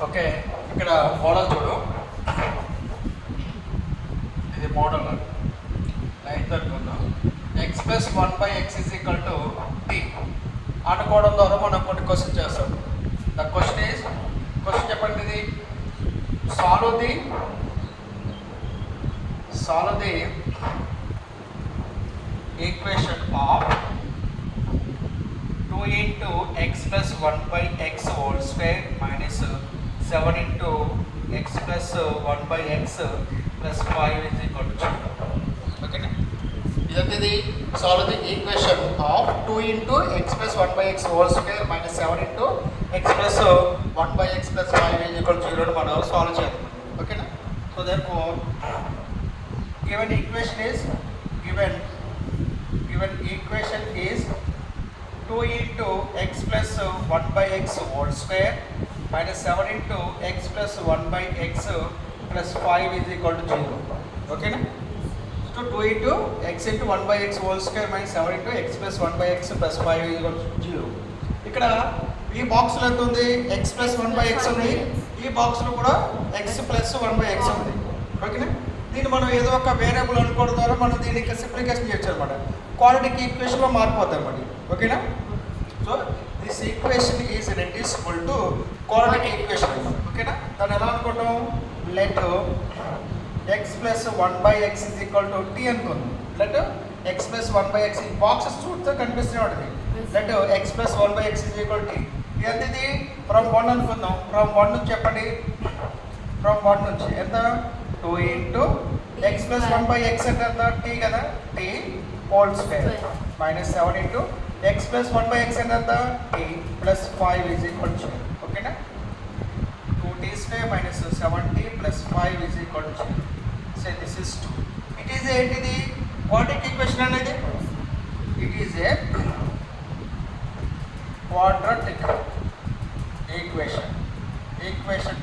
Okay, ఇక్కడ model చూడు. ఇది మోడల్ లైన్ అనుకుందాం. X plus 1/x is equal to T ఆడుకోవడం ద్వారా మనం కొన్ని క్వశ్చన్ చేస్తాం. ద క్వశ్చన్ ఈజ్, క్వశ్చన్ చెప్పండి. ఇది solve the equation of 2 into x plus 1/x whole square minus 7 into x plus 1/x plus 5 is equal to 0. Okay. ఇదంతా solve the equation of 2 into x plus 1/x whole square minus 7 into x plus 1/x plus 5 is equal to 0 మనం solve చేద్దాం. ఓకేనా? So therefore given equation is 2 into x plus 1/x whole square minus 7 into x plus 1/x plus 5 is equal to 0. Okay na? So 2 into x into 1/x whole square minus 7 into x plus 1/x plus 5 is equal to 0. ఇక్కడ ఈ బాక్స్లో ఎంత ఉంది? x plus 1/x ఉంది. ఈ బాక్స్లో కూడా x plus 1/x ఉంది. ఓకేనా? దీన్ని మనం ఏదో ఒక వేరియబుల్ అనుకోవడం ద్వారా మనం దీనికి సింప్లిఫికేషన్ చేయొచ్చు అనమాట. క్వాడ్రాటిక్ ఈక్వేషన్లో మారిపోతాయి మరి. ఓకేనా? So this equation is reducible to quadratic equation అనమాట. ఓకేనా? దాన్ని ఎలా అనుకుంటాం? Let x plus 1/x is equal to t అనుకుందాం. లెట్ x plus 1/x, ఈ బాక్సెస్ చూస్తే కనిపిస్తూనే ఉంటుంది. Let x plus 1/x is equal to t. ఇది ఫ్రమ్ 1 అనుకుందాం. ఫ్రమ్ 1 నుంచి చెప్పండి. ఫ్రమ్ 1 నుంచి ఎంత? 2 into x plus 1/x అంటే ఎంత? t కదా, t whole square minus 7 into x plus 1/x అంటే ఎంత? t plus 5 is equal to 0. ఓకేనా? 2t square minus 7t plus 5 is equal to 0. So this is 2. It is ఏంటిది? Quadratic equation అనేది. It is a quadratic equation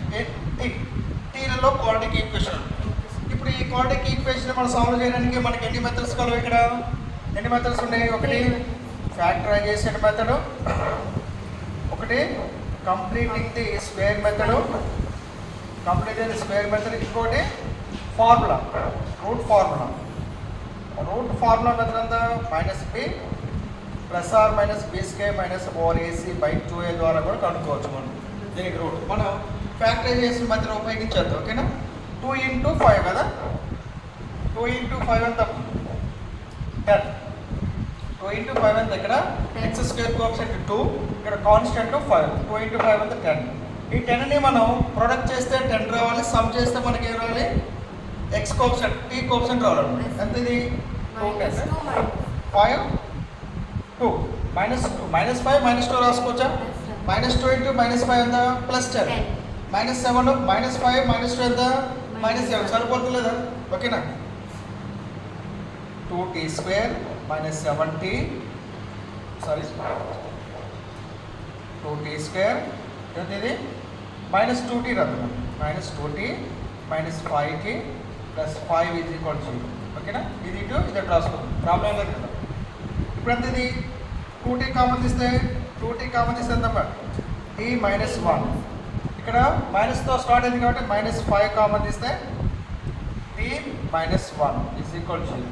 టీలలో quadratic equation. ఇప్పుడు ఈ quadratic equation మనం solve చేయడానికి మనకి ఎన్ని మెథడ్స్ కావాలి? ఇక్కడ ఎన్ని మెథడ్స్ ఉన్నాయి? ఒకటి ఫ్యాక్టరైజేషన్ మెథడ్, ఒకటి కంప్లీటింగ్ ది స్క్వేర్ మెథడ్, ఇంకోటి ఫార్ములా, రూట్ ఫార్ములా మెథడ్ అంతా -b plus or minus b square minus 4ac by 2a ద్వారా కూడా కనుక్కోవచ్చు మనం దీనికి రూట్. మనం ఫ్యాక్టరైజేషన్ మెథడ్ ఉపయోగించద్దు. ఓకేనా? 2 into 5 కదా, 2 into 5 ఎంత? 10. 2 into 5 ఎంత? ఇక్కడ x స్క్వేర్ కోఎఫిషియంట్ 2, ఇక్కడ కాన్స్టెంట్ 5. 2 into 5 ఎంత? 10. ఈ 10ని మనం ప్రొడక్ట్ చేస్తే 10 రావాలి, సమ్ చేస్తే మనకి ఏం రావాలి? x కోఎఫిషియంట్, t కోఎఫిషియంట్ రావాలి. ఎంత ఇది? 2 5 2 -5 -2 రాసుకోవచ్చా? -2 into -5 ఎంత? +10. -7 -5 -2 ఎంత? -7. సరిపోతుందా? ఓకేనా? 2t square minus 7t, sorry, 2t square ఎంత ఇది? -2t రాదు, -2t minus 5t plus 5 is equal to 0. ఓకేనా? ఇది ఇటు ఇది రాసుకుందాం, ప్రాబ్లం లేదు కదా. ఇప్పుడు ఎంత ఇది? 2t కామన్ తీస్తే ఎంత? t -1. ఇక్కడ మైనస్తో స్టార్ట్ అయింది కాబట్టి -5 కామన్ తీస్తే t -1 is equal to 0.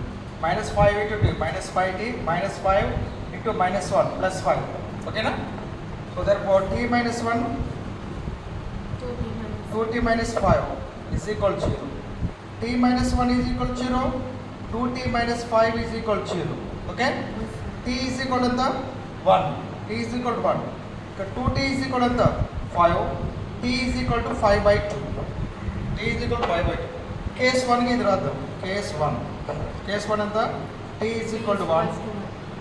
-5 into t, -5t, -5 into -1 plus 5. ఓకేనా? So therefore t -1 2t -5 is equal to 0. t -1 is equal to 0. 2t -5 is equal to 0. Okay? t is equal to 1. t is equal to 1. ఇక్కడ 2t is equal to 5. t is equal to 5/2. t is equal to 5/2. Case 1 కి ఇది రాద్దాం. Case 1 ఎంత? t is equal to 1.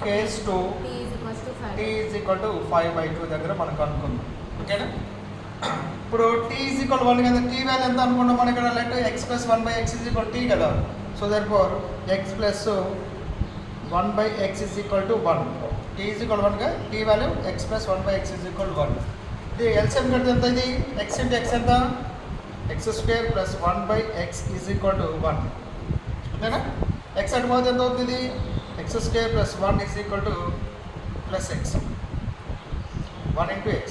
Case 2 t is equal to 5/2 దగ్గర మనం కనుక్కుందాం. ఓకేనా? ఇప్పుడు t is equal to 1 కదా, t వాల్యూ ఎంత అనుకున్నాం మనం ఇక్కడ? Let x plus 1/x is equal to t కదా. So therefore x plus 1/x is equal to 1. t is equal to 1 గా t value x plus 1/x is equal to 1. ఇది LCM కడితే ఎంత? ఇది x into x ఎంత? x square plus 1/x is equal to 1. ఓకేనా? x అటు పోతే ఎంత అవుతుంది? x square plus 1 is equal to plus x, 1 into x.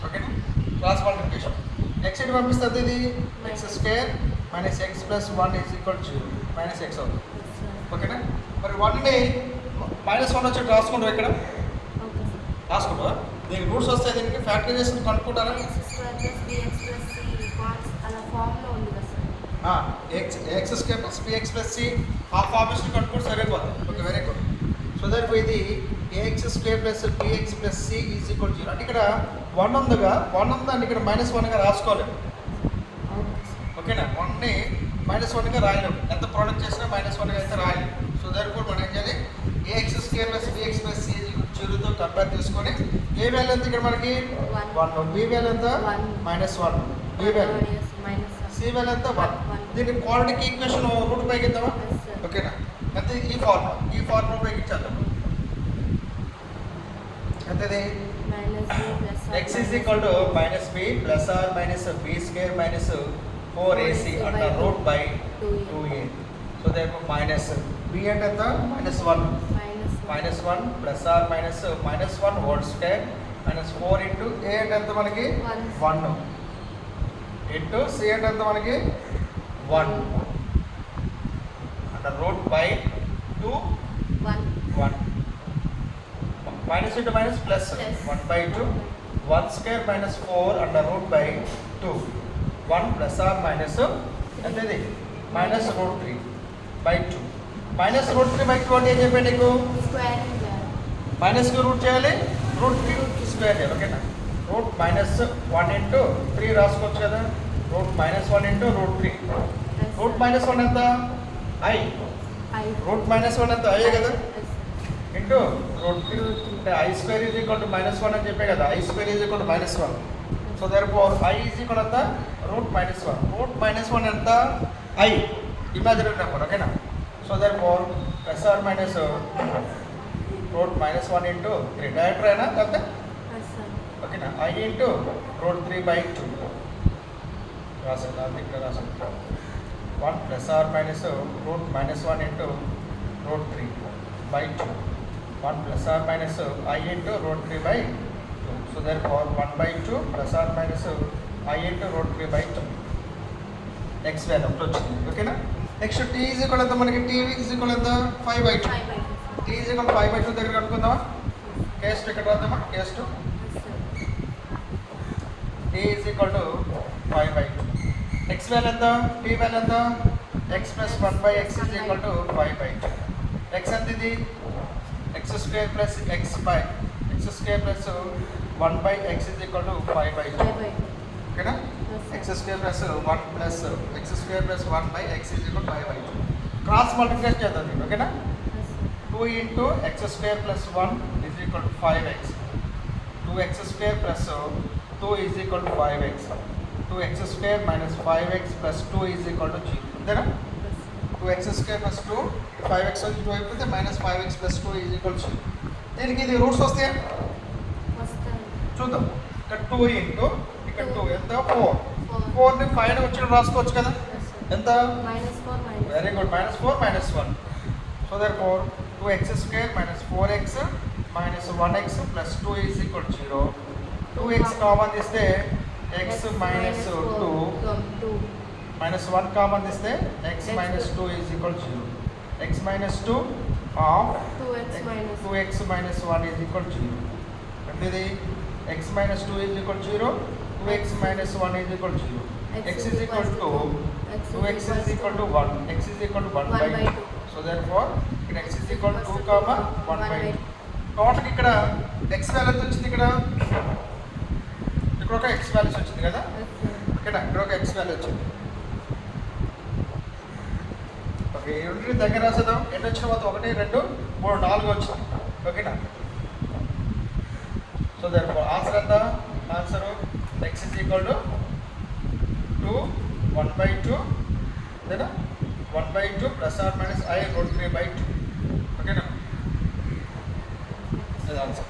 ఓకేనా? Cross multiplication. ఎక్స్ ఇటు పంపిస్తుంది, ఇది X square minus X plus 1 is equal to 0 minus X అవుతుంది. ఓకేనా? మరి 1ని -1 వచ్చి రాసుకుంటాం ఇక్కడ, రాసుకుంటావా? దీనికి రూట్స్ వస్తాయి, దీనికి ఫ్యాక్టరైజేషన్ కనుక్కుంటారా? X square plus b x plus c ఆ ఫార్మేషన్ కనుక్కుంటే సరిపోతుంది. Okay, very good. సో దానికి ఇది a x square plus b x plus c is equal 0. అంటే ఇక్కడ 1 ఉందిగా, 1 ఉందని ఇక్కడ -1గా రాసుకోలేము. ఓకేనా? 1ని -1గా రాయలేము, ఎంత ప్రోడక్ట్ చేసినా -1గా అయితే రాయలేము. సో దానికి మనం ఏం చేయాలి, a x square plus b x plus c 0తో కంపేర్ చేసుకొని ఏ వాల్యూ ఎంత ఇక్కడ మనకి 1, బి వాల్యూ ఎంత -1, బి వాల్యూ సి వాల్యూ ఎంత 1. దీన్ని క్వాడ్రాటిక్ ఈక్వేషన్ రూట్ పైకి ఇద్దామా? ఓకేనా? అయితే ఈ ఫార్ములా పైకి ఇచ్చేద్దాం. ఎంతది x is equal to minus b plus or minus b square minus 4ac under root by 2a. So therefore minus b and ఎంత -1 plus or minus 1 whole square minus 4 into a and ఎంత మనకి 1 into c and ఎంత మనకి 1 under root by 2 1 minus into minus plus 1 by 2 1 square minus 4 under root by 2 1 plus or minus ఎంత ఇది minus root 3 by 2 minus root 3 by 2 అంటే ఏం చెప్పాను నీకు, మైనస్కి రూట్ చేయాలి, రూట్ 3 స్క్వేర్ చేయాలి. ఓకేనా? రూట్ -1 ఇంటూ 3 రాసుకోవచ్చు కదా, రూట్ -1 ఇంటూ రూట్ 3. రూట్ -1 ఎంత ఐ, రూట్ -1 ఎంత అయ్యే కదా, ఇంటూ రూట్ 3 అంటే i square is equal to -1 అని చెప్పే కదా, i square is equal to -1. So therefore i is equal ఎంత రూట్ -1. రూట్ -1 ఎంత ఐ, ఇమాజినరీ నెంబర్. ఓకేనా? So therefore plus or minus root -1 into 3 director అయినా కదా. ఓకేనా? ఐ ఇంటూ రూట్ 3 by 2 రాసాను, ఇక్కడ రాసాను 1 plus or minus root -1 into root 3 by 2 1 plus or minus I into root 3 by 2. So therefore 1 by 2 plus or minus I into root 3 by 2. X value వచ్చింది. ఓకేనా? Next t is equal ఎంత మనకి, t is equal ఎంత 5 by 2. t is equal 5 by 2 దగ్గర కనుక్కుందామా? Case 2 ఇక్కడ రాద్దామా? Case 2 t is equal to 5 by 2. x value ఎంత, t వాల్యూ ఎంత, x plus 1 by x is equal to 5 by 2. x ఎంత ఇది x square plus x square plus 1 by x is equal to 5 by 2. ఓకేనా? x square plus 1 plus x square plus 1 by x is equal to 5 by 2. Cross multiplication చేద్దాం దీన్ని. ఓకేనా? 2 into x square plus 1 is equal to 5x. 2x square plus 2 is equal to 5x. 2x square minus 5x plus 2 is equal to 0. అంతేనా? 2x square plus 2 5x వచ్చి 2 అయిపోతే minus 5x plus 2 is equal to 0. దీనికి ఇది roots వస్తాయా చూద్దాం. ఇక్కడ 2 into ఇక్కడ 2 ఎంత 4ని 5 వచ్చి రాసుకోవచ్చు కదా, ఎంత very good -4 -1. So therefore 2x square minus 4x minus 1x plus 2 is equal to 0. 2x common తీస్తే x minus 2 minus 1 కామన్ తీస్తే x minus 2 is equal to 0. x minus 2 of 2x minus 1 is equal to 0. అంటే ఇది x minus 2 is equal to 0, 2x minus 1 is equal to 0. x is equal to 2x is equal to 1, x is equal to 1 by 2. So therefore ఇక్కడ x is equal to 2, 1 by 2. Total ఇక్కడ x value ఎంత వచ్చింది, ఇక్కడ ఒక x values వచ్చింది కదా. ఓకేనా? ఇక్కడ ఒక x వాల్యూ వచ్చింది. ఓకే, ఈ రెండింటిని దగ్గర రాసేద్దాం. ఎన్ని వచ్చిన మొత్తం 1 2 3 4 వచ్చింది. ఓకేనా? సో దాని ఆన్సర్ ఎంత, answer x is equal to 2 1 by 2 అంతేనా, 1 by 2 plus or minus I root 3 by 2. ఓకేనా? అది ఆన్సర్.